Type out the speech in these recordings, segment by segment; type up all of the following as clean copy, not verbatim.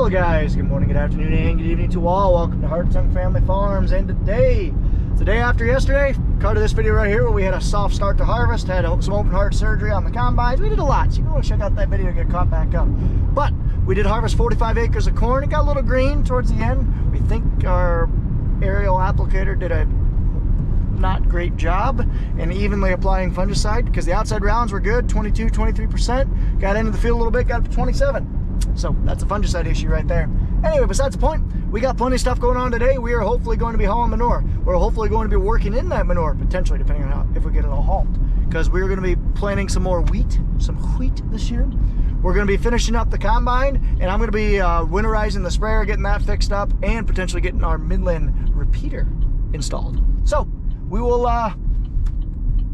Hello guys, good morning, good afternoon, and good evening to all. Welcome to Hartung Family Farms, and today, it's the day after yesterday. Cut to this video right here where we had a soft start to harvest, had some open heart surgery on the combines. We did a lot, so you can go check out that video to get caught back up. But we did harvest 45 acres of corn. It got a little green towards the end. We think our aerial applicator did a not great job in evenly applying fungicide, because the outside rounds were good, 22-23%. Got into the field a little bit, got up to 27. So that's a fungicide issue right there. Anyway, besides the point, we got plenty of stuff going on today. We are hopefully going to be hauling manure. We're hopefully going to be working in that manure, potentially, depending on if we get it all hauled, because we're going to be planting some more wheat, this year. We're going to be finishing up the combine, and I'm going to be winterizing the sprayer, getting that fixed up, and potentially getting our Midland repeater installed. So we will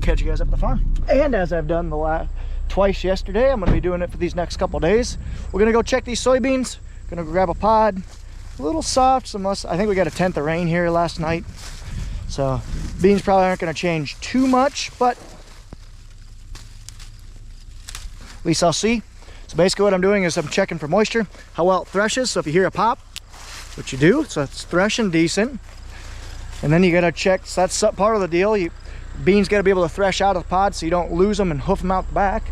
catch you guys up at the farm. And as I've done twice yesterday, I'm going to be doing it for these next couple days. We're going to go check these soybeans. Going to go grab a pod. A little soft, I think we got a tenth of rain here last night, so beans probably aren't going to change too much, but at least I'll see. So basically what I'm doing is I'm checking for moisture, how well it threshes. So if you hear a pop, which you do, so it's threshing decent. And then you got to check, so that's part of the deal. Beans got to be able to thresh out of the pod so you don't lose them and hoof them out the back.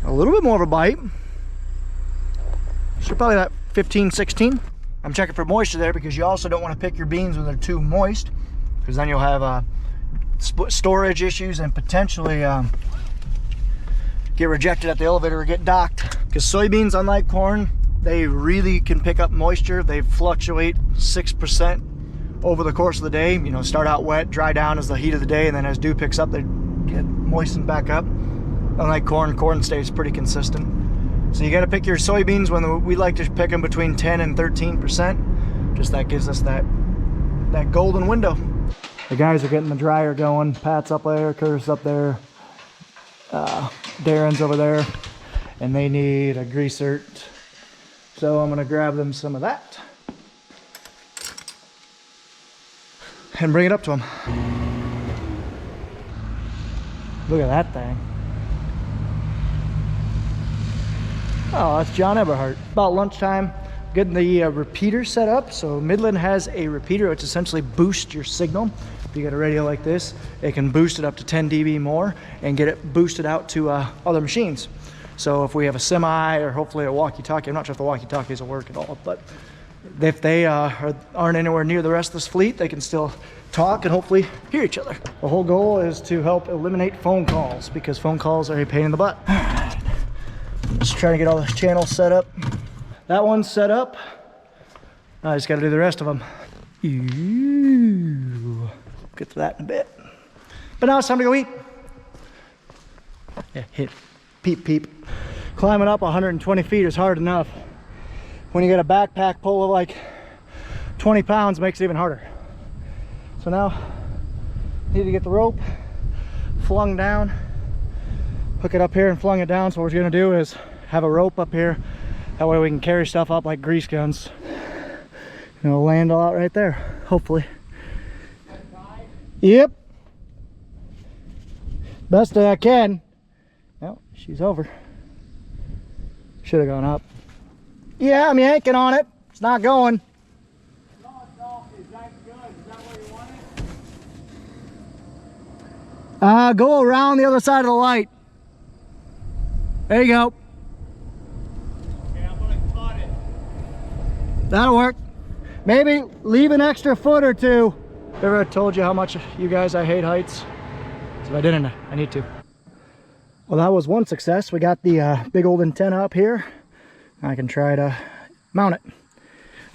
A little bit more of a bite. So probably that 15, 16. I'm checking for moisture there, because you also don't want to pick your beans when they're too moist, because then you'll have storage issues and potentially get rejected at the elevator or get docked. Because soybeans, unlike corn, they really can pick up moisture. They fluctuate 6% over the course of the day. You know, start out wet, dry down as the heat of the day, and then as dew picks up, they get moistened back up. Unlike corn stays pretty consistent. So you got to pick your soybeans when we like to pick them between 10 and 13%. Just that gives us that golden window. The guys are getting the dryer going. Pat's up there, Curtis up there, Darren's over there, and they need a greaser. So I'm gonna grab them some of that and bring it up to them. Look at that thing. Oh, that's John Eberhardt. About lunchtime, getting the repeater set up. So Midland has a repeater which essentially boosts your signal. If you get a radio like this, it can boost it up to 10 dB more and get it boosted out to other machines. So if we have a semi or hopefully a walkie-talkie, I'm not sure if the walkie-talkies will work at all, but if they aren't anywhere near the rest of this fleet, they can still talk and hopefully hear each other. The whole goal is to help eliminate phone calls, because phone calls are a pain in the butt. Just trying to get all the channels set up. That one's set up. I just got to do the rest of them. Ew. Get to that in a bit. But now it's time to go eat. Yeah, hit. Peep, peep. Climbing up 120 feet is hard enough. When you get a backpack pull of like 20 pounds, it makes it even harder. So now, I need to get the rope flung down. Hook it up here and flung it down. So what we're gonna do is have a rope up here. That way we can carry stuff up like grease guns. And it'll land all out right there, hopefully. Yep. Best that I can. Oh, she's over. Should have gone up. Yeah, I'm yanking on it. It's not going. No, it's off. Is that good? Is that where you want it? Go around the other side of the light. There you go. Okay, I'm gonna cut it. That'll work. Maybe leave an extra foot or two. Ever told you how much you guys I hate heights? So if I didn't, I need to. Well, that was one success. We got the big old antenna up here. I can try to mount it.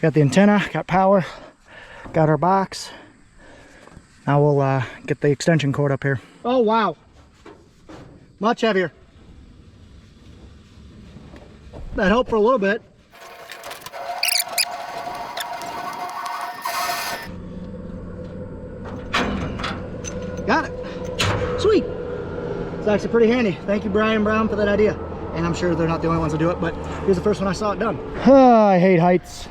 Got the antenna, got power, got our box. Now we'll get the extension cord up here. Oh wow, much heavier. That helped for a little bit. Got it. Sweet. It's actually pretty handy. Thank you, Brian Brown, for that idea. And I'm sure they're not the only ones to do it, but here's the first one I saw it done. I hate heights.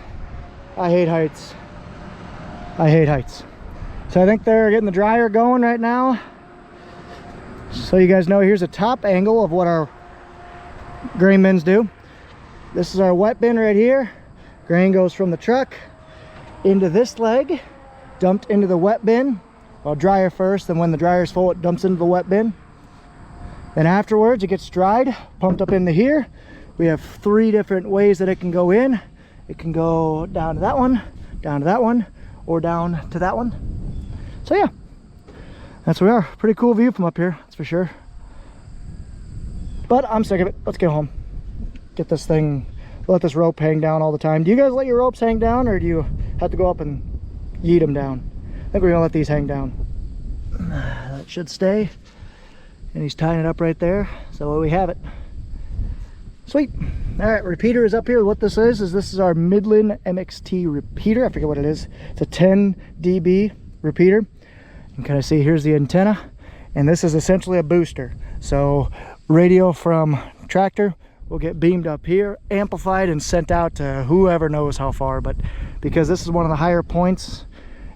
I hate heights. I hate heights. So I think they're getting the dryer going right now. So you guys know, here's a top angle of what our grain bins do. This is our wet bin right here. Grain goes from the truck into this leg, dumped into the wet bin. Well, dryer first, then when the dryer's full, it dumps into the wet bin. Then afterwards, it gets dried, pumped up into here. We have 3 different ways that it can go in. It can go down to that one, down to that one, or down to that one. So yeah, that's where we are. Pretty cool view from up here, that's for sure. But I'm sick of it. Let's get home. Get this thing, let this rope hang down all the time. Do you guys let your ropes hang down, or do you have to go up and yeet them down? I think we're gonna let these hang down. That should stay. And he's tying it up right there. So we have it. Sweet. All right, repeater is up here. What this is this is our Midland MXT repeater. I forget what it is. It's a 10 dB repeater. You can kind of see here's the antenna, and this is essentially a booster. So radio from tractor will get beamed up here, amplified, and sent out to whoever knows how far. But because this is one of the higher points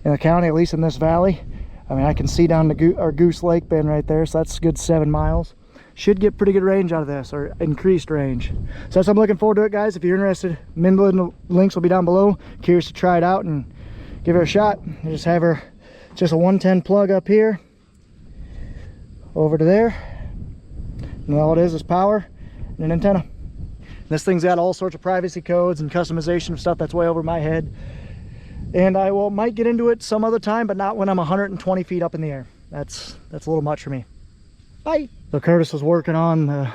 in the county, at least in this valley, I mean, I can see down to our Goose Lake bend right there, so that's a good 7 miles. Should get pretty good range out of this, or increased range. So that's what I'm looking forward to it, guys. If you're interested, Midland links will be down below. Curious to try it out and give her a shot. I just have her, just a 110 plug up here, over to there, and all it is power and an antenna. This thing's got all sorts of privacy codes and customization of stuff that's way over my head. And I might get into it some other time, but not when I'm 120 feet up in the air. That's a little much for me. Bye. So Curtis was working on the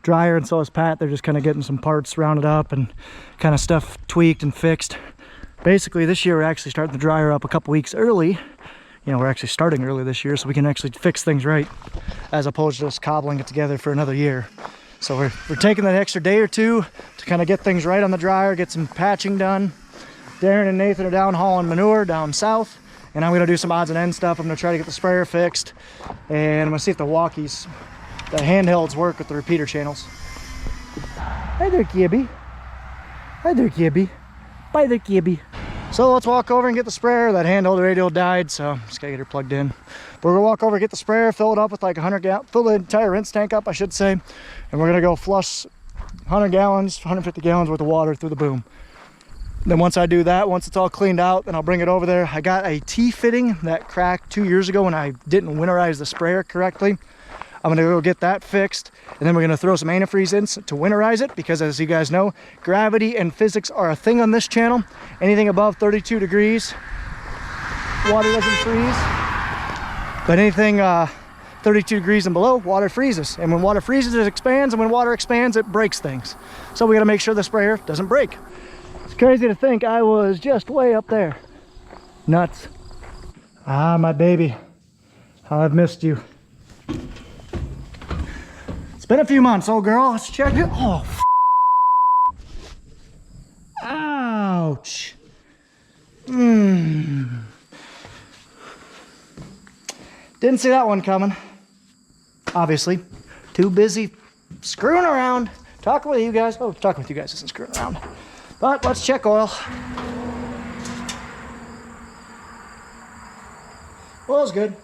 dryer, and so is Pat. They're just kind of getting some parts rounded up and kind of stuff tweaked and fixed. Basically, this year we're actually starting the dryer up a couple weeks early. You know, we're actually starting early this year, so we can actually fix things right, as opposed to just cobbling it together for another year. So we're taking that extra day or two to kind of get things right on the dryer, get some patching done. Darren and Nathan are down hauling manure down south, and I'm gonna do some odds and ends stuff. I'm gonna try to get the sprayer fixed, and I'm gonna see if the walkies, the handhelds, work with the repeater channels. Hi there, Gibby. Hi there, Gibby. Bye there, Gibby. So let's walk over and get the sprayer. That handheld radio died, so I'm just gotta get her plugged in. But we're gonna walk over, get the sprayer, fill it up with like 100 gallons, fill the entire rinse tank up, I should say, and we're gonna go flush 100 gallons, 150 gallons worth of water through the boom. Then once I do that, once it's all cleaned out, then I'll bring it over there. I got a T-fitting that cracked 2 years ago when I didn't winterize the sprayer correctly. I'm gonna go get that fixed, and then we're gonna throw some antifreeze in to winterize it, because as you guys know, gravity and physics are a thing on this channel. Anything above 32 degrees, water doesn't freeze. But anything 32 degrees and below, water freezes. And when water freezes, it expands, and when water expands, it breaks things. So we gotta make sure the sprayer doesn't break. It's crazy to think I was just way up there. Nuts. Ah, my baby. How I've missed you. It's been a few months, old girl. Let's check it. Oh, ouch. Didn't see that one coming. Obviously. Too busy screwing around. Talking with you guys. Oh, talking with you guys isn't screwing around. But let's check oil. Oil's good.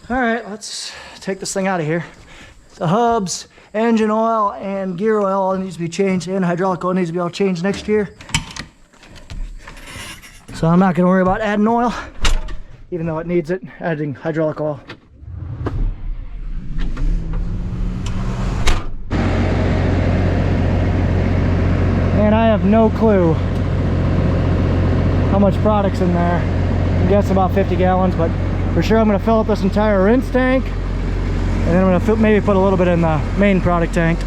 All right, let's take this thing out of here. The hubs, engine oil, and gear oil all needs to be changed, and hydraulic oil needs to be all changed next year. So I'm not gonna worry about adding oil, even though it needs it, adding hydraulic oil. And I have no clue how much product's in there. I'm guessing about 50 gallons, but for sure I'm going to fill up this entire rinse tank, and then I'm going to maybe put a little bit in the main product tank.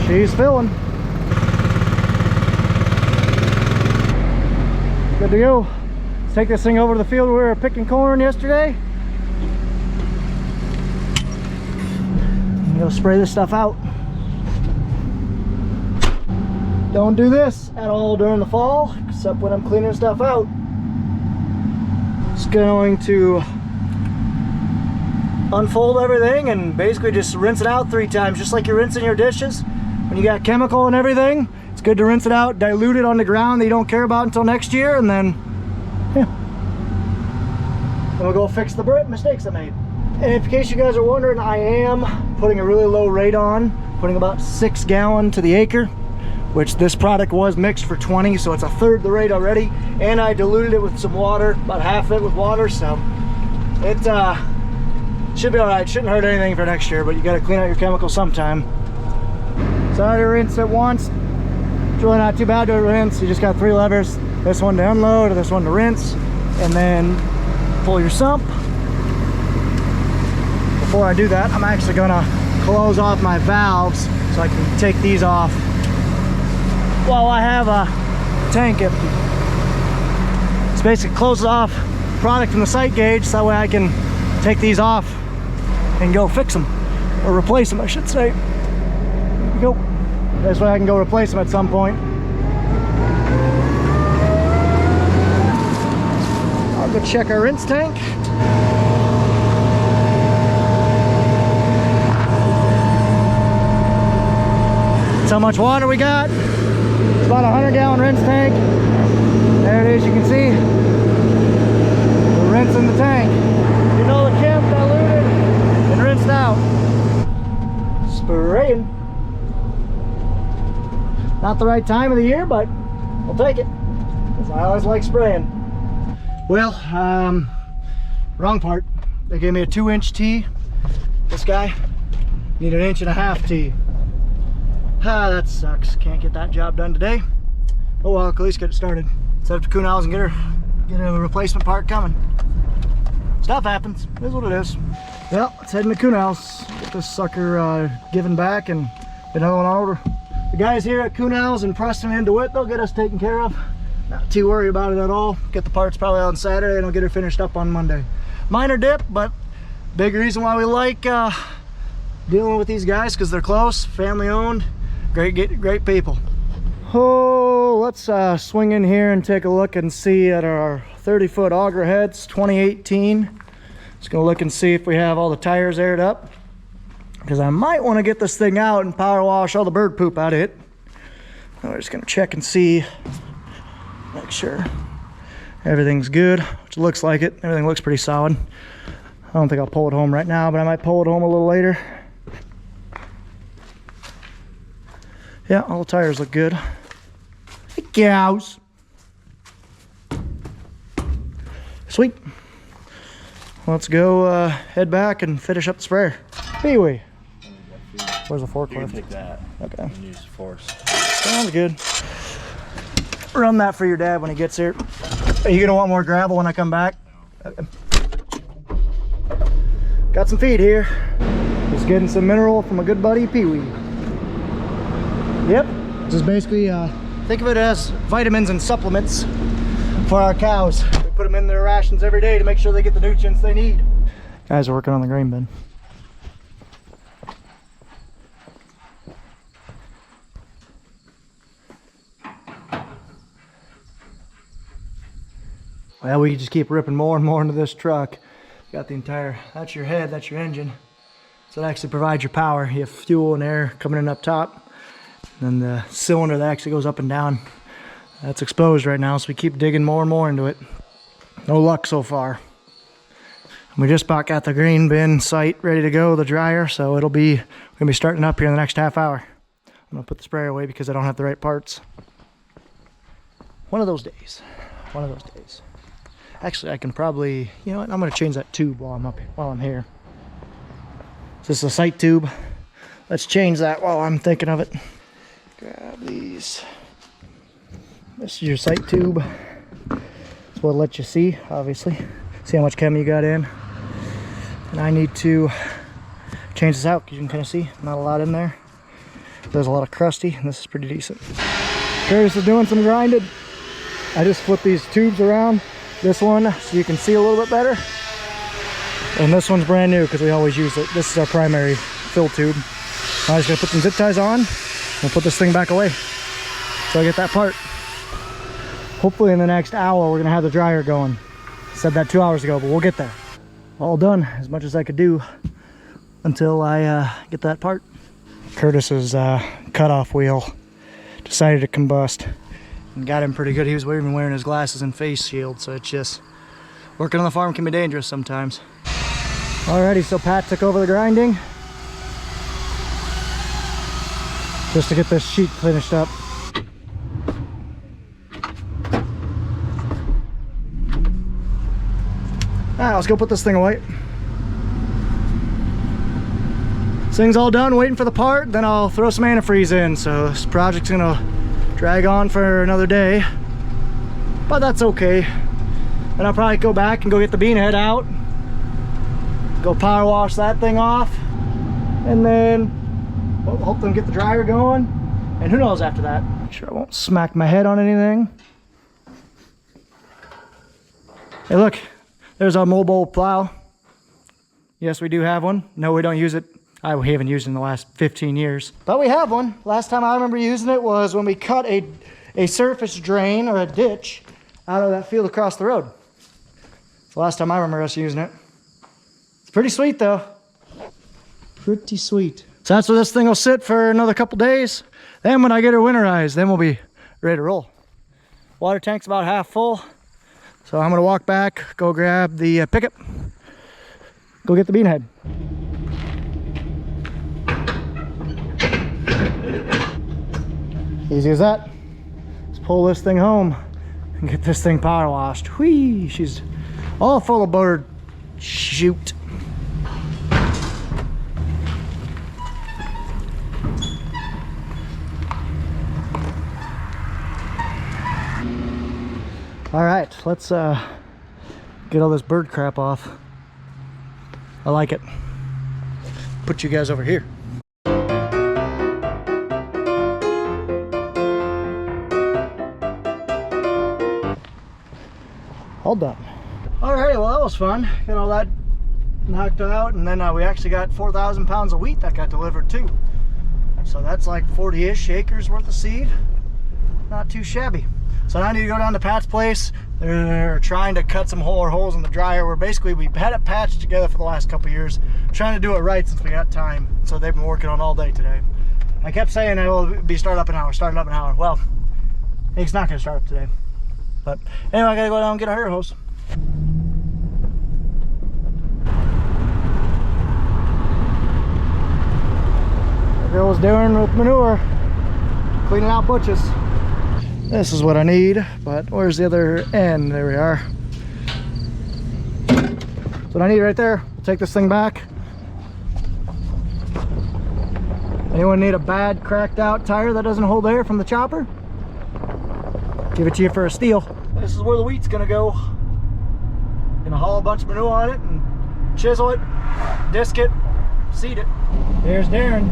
She's filling. Good to go. Let's take this thing over to the field where we were picking corn yesterday. I'm gonna spray this stuff out. Don't do this at all during the fall, except when I'm cleaning stuff out. Just going to unfold everything and basically just rinse it out 3 times, just like you're rinsing your dishes. when you got chemical and everything, it's good to rinse it out, dilute it on the ground that you don't care about until next year, and then, yeah. Then we'll go fix the mistakes I made. And in case you guys are wondering, I am putting a really low rate on, putting about 6 gallon to the acre, which this product was mixed for 20, so it's a third the rate already. And I diluted it with some water, about half of it with water, so it should be all right. Shouldn't hurt anything for next year, but you got to clean out your chemicals sometime. So I already rinsed it once. It's really not too bad to rinse. You just got 3 levers. This one to unload, this one to rinse, and then pull your sump. Before I do that, I'm actually gonna close off my valves so I can take these off while I have a tank empty. It's basically closes off product from the sight gauge, so that way I can take these off and go fix them, or replace them, I should say. There we go. This way I can go replace them at some point. I'll go check our rinse tank. That's how much water we got. It's about a 100-gallon rinse tank. There it is, you can see. We're rinsing the tank. You know the chem diluted and rinsed out. Spraying. Not the right time of the year, but I'll take it, because I always like spraying. Well, wrong part. They gave me a 2-inch tee. This guy need an 1.5-inch tee. Ah, that sucks. Can't get that job done today. Oh well, at least get it started. Set up to Kuhnhausen and get a replacement part coming. Stuff happens. It is what it is. Well, let's head into Kuhnhausen. Get this sucker given back and get another one on order. The guys here at Kuhnhausen, Preston and DeWitt, they'll get us taken care of. Not too worried about it at all. Get the parts probably on Saturday and I'll get her finished up on Monday. Minor dip, but big reason why we like dealing with these guys, because they're close, family owned, great people. Oh, let's swing in here and take a look and see at our 30-foot auger heads 2018. Just gonna look and see if we have all the tires aired up, because I might want to get this thing out and power wash all the bird poop out of it. We're just gonna check and see, make sure everything's good, which looks like it. Everything looks pretty solid. I don't think I'll pull it home right now, but I might pull it home a little later. Yeah, all the tires look good. Hey, cows. Sweet. Let's go head back and finish up the sprayer. Pee-wee. Where's the forklift? You can take that. Okay. And use force. Sounds good. Run that for your dad when he gets here. Are you gonna want more gravel when I come back? No. Okay. Got some feed here. Just getting some mineral from a good buddy, Pee-wee. Yep. Just basically think of it as vitamins and supplements for our cows. We put them in their rations every day to make sure they get the nutrients they need. Guys are working on the grain bin. Well, we just keep ripping more and more into this truck. Got the entire, that's your head, that's your engine. So it actually provides your power. You have fuel and air coming in up top. And then the cylinder that actually goes up and down, that's exposed right now, so we keep digging more and more into it. No luck so far. We just about got the grain bin site ready to go, the dryer, so we're gonna be starting up here in the next half hour. I'm gonna put the sprayer away because I don't have the right parts. One of those days. One of those days. Actually, I can probably, you know what, I'm gonna change that tube while I'm here. Is this a sight tube? Let's change that while I'm thinking of it. Grab these. This is your sight tube. It's what it lets you see, obviously. See how much chem you got in. And I need to change this out because you can kind of see not a lot in there. There's a lot of crusty, and this is pretty decent. Curtis is doing some grinding. I just flip these tubes around. This one so you can see a little bit better. And this one's brand new because we always use it. This is our primary fill tube. I'm just gonna put some zip ties on. We'll put this thing back away so I get that part. Hopefully in the next hour we're gonna have the dryer going. Said that 2 hours ago, but we'll get there. All done, as much as I could do until I get that part. Curtis's cutoff wheel decided to combust and got him pretty good. He was even wearing his glasses and face shield, so it's just working on the farm can be dangerous sometimes. Alrighty, so Pat took over the grinding just to get this sheet finished up. Alright, let's go put this thing away. This thing's all done, waiting for the part, then I'll throw some antifreeze in. So this project's gonna drag on for another day, but that's okay. Then I'll probably go back and go get the bean head out, go power wash that thing off, and then hopefully get the dryer going, and who knows after that. Make sure I won't smack my head on anything. Hey look, there's our mobile plow. Yes, we do have one. No, we don't use it. We haven't used it in the last 15 years. But we have one. Last time I remember using it was when we cut a surface drain or a ditch out of that field across the road. It's the last time I remember us using it. It's pretty sweet though. Pretty sweet. So that's where this thing will sit for another couple days. Then when I get her winterized, then we'll be ready to roll. Water tank's about half full. So I'm gonna walk back, go grab the pickup, go get the bean head. Easy as that. Let's pull this thing home and get this thing power washed. Whee! She's all full of bird shoot. All right, let's get all this bird crap off. I like it. Put you guys over here. All done. Alrighty, well that was fun. Got all that knocked out, and then we actually got 4,000 pounds of wheat that got delivered too. So that's like 40-ish acres worth of seed. Not too shabby. So now I need to go down to Pat's place. They're trying to cut some holes in the dryer. We've had it patched together for the last couple years, trying to do it right since we got time. So they've been working on all day today. I kept saying it will be started up an hour. Well, it's not going to start up today. But anyway, I gotta go down and get a herd hose. There goes Darren with manure, cleaning out butches. This is what I need, but where's the other end? There we are. That's what I need right there. I'll take this thing back. Anyone need a bad cracked out tire that doesn't hold air from the chopper? Give it to you for a steal. This is where the wheat's gonna go. Gonna haul a bunch of manure on it and chisel it, disc it, seed it. There's Darren.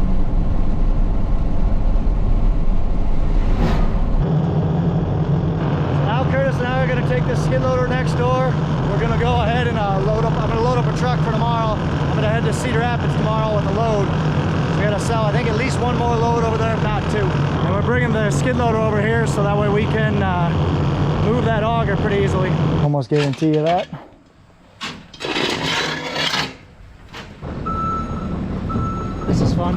So now Curtis and I are gonna take this skid loader next door. We're gonna go ahead and I'm gonna load up a truck for tomorrow. I'm gonna head to Cedar Rapids tomorrow with a load. We're gonna sell, I think, at least one more load over there, if not two. And we're bringing the skid loader over here so that way we can move that auger pretty easily. Almost guarantee you that. This is fun.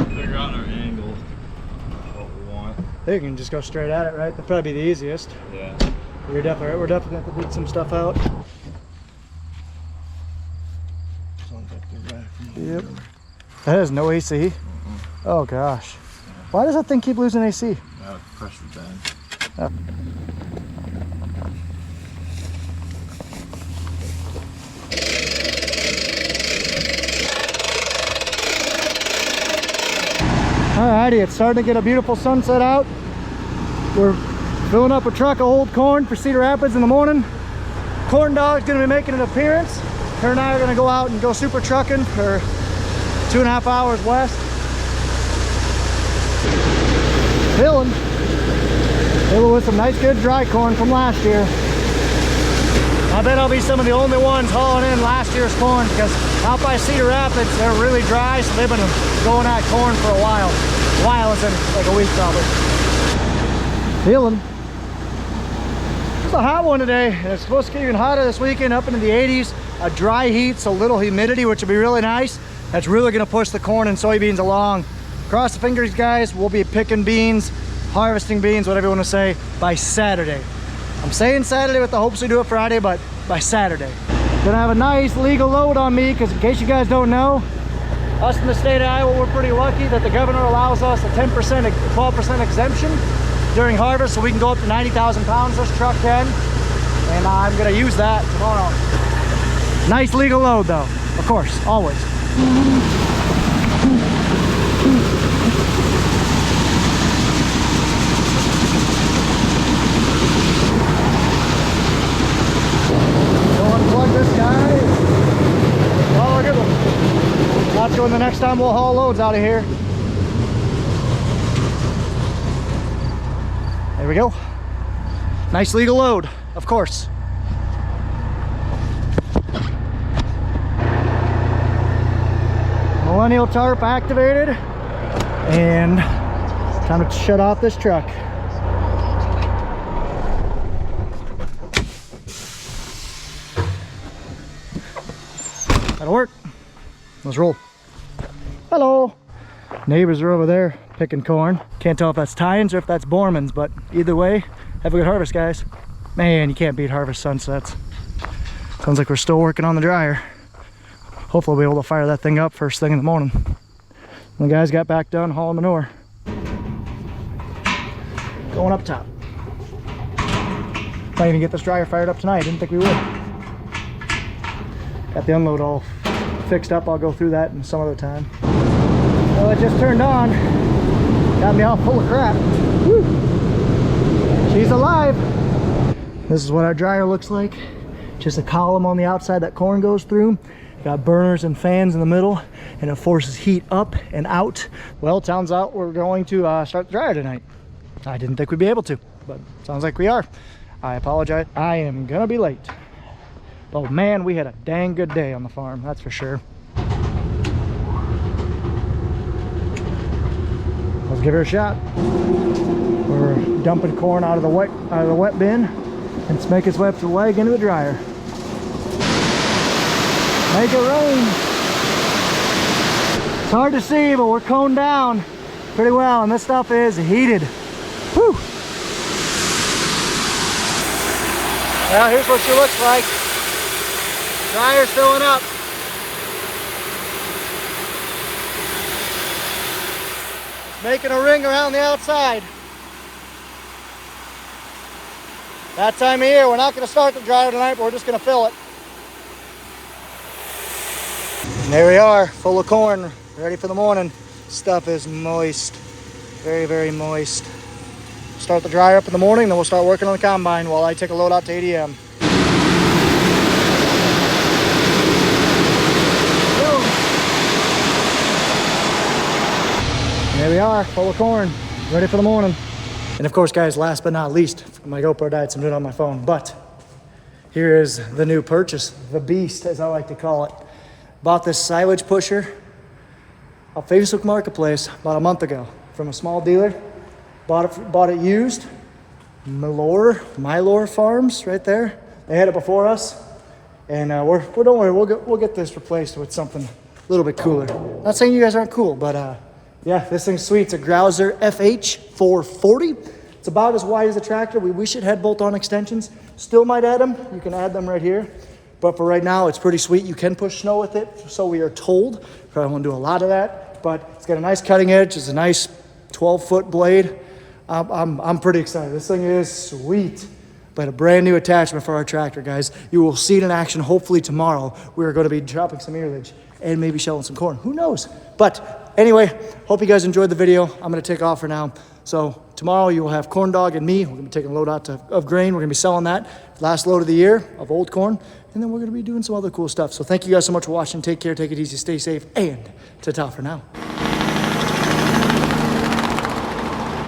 Figure out our angle, what we want. You can just go straight at it, right? That'd probably be the easiest. Yeah. We're definitely going to have to dig some stuff out. Yep. That has no AC. Oh gosh. Why does that thing keep losing AC? Pressure bend. Oh. Alrighty, it's starting to get a beautiful sunset out. We're filling up a truck of old corn for Cedar Rapids in the morning. Corn Dog's gonna be making an appearance. Her and I are gonna go out and go super trucking for 2.5 hours west. Filling with some nice good dry corn from last year. I bet I'll be some of the only ones hauling in last year's corn, because out by Cedar Rapids they're really dry, so they've been going at corn for a while. A while is in like a week probably. Feeling. It's a hot one today, and it's supposed to get even hotter this weekend, up into the 80s. A dry heat, so little humidity, which will be really nice. That's really gonna push the corn and soybeans along. Cross the fingers, guys. We'll be picking beans, harvesting beans, whatever you want to say, by Saturday. I'm saying Saturday with the hopes we do it Friday, but by Saturday. Gonna have a nice legal load on me, because in case you guys don't know, us in the state of Iowa, we're pretty lucky that the governor allows us a 10%, 12% exemption during harvest, so we can go up to 90,000 pounds, this truck can, and I'm gonna use that tomorrow. Nice legal load though, of course, always. And the next time we'll haul loads out of here. There we go. Nice legal load, of course. Millennial tarp activated, and time to shut off this truck. That'll work. Let's roll. Hello. Neighbors are over there picking corn. Can't tell if that's tines or if that's Borman's, but either way, have a good harvest, guys. Man, you can't beat harvest sunsets. Sounds like we're still working on the dryer. Hopefully we'll be able to fire that thing up first thing in the morning. The guys got back done hauling manure. Going up top. Might even get this dryer fired up tonight. Didn't think we would. Got the unload all fixed up. I'll go through that in some other time. Well, it just turned on. Got me all full of crap. Woo. She's alive. This is what our dryer looks like. Just a column on the outside that corn goes through. Got burners and fans in the middle, and it forces heat up and out. Well, it turns out we're going to start the dryer tonight. I didn't think we'd be able to, but sounds like we are. I apologize. I am gonna be late. Oh man, we had a dang good day on the farm, that's for sure. Let's give her a shot. We're dumping corn out of the wet bin, and it's making its way up the leg into the dryer. Make it rain. It's hard to see, but we're coned down pretty well, and this stuff is heated. Whew. Well, here's what she looks like. Dryer's filling up. It's making a ring around the outside. That time of year, we're not going to start the dryer tonight, but we're just going to fill it. And there we are, full of corn, ready for the morning. Stuff is moist, very, very moist. Start the dryer up in the morning, then we'll start working on the combine while I take a load out to ADM. There we are, full of corn, ready for the morning. And of course, guys, last but not least, my GoPro died, so I'm doing it on my phone, but here is the new purchase, the beast, as I like to call it. Bought this silage pusher off Facebook Marketplace about a month ago from a small dealer. Bought it used. Mylor Farms, right there. They had it before us, and don't worry, we'll get this replaced with something a little bit cooler. Not saying you guys aren't cool, but yeah, this thing's sweet. It's a Grouser FH 440. It's about as wide as the tractor. We wish it had bolt-on extensions. Still might add them. You can add them right here. But for right now, it's pretty sweet. You can push snow with it, so we are told. Probably won't do a lot of that, but it's got a nice cutting edge. It's a nice 12-foot blade. I'm pretty excited. This thing is sweet. But a brand new attachment for our tractor, guys. You will see it in action hopefully tomorrow. We're going to be dropping some earage and maybe shelling some corn. Who knows? But anyway, hope you guys enjoyed the video. I'm going to take off for now. So tomorrow you will have Corn Dog and me. We're going to be taking a load out of grain. We're going to be selling that. Last load of the year of old corn. And then we're going to be doing some other cool stuff. So thank you guys so much for watching. Take care. Take it easy. Stay safe. And ta-ta for now.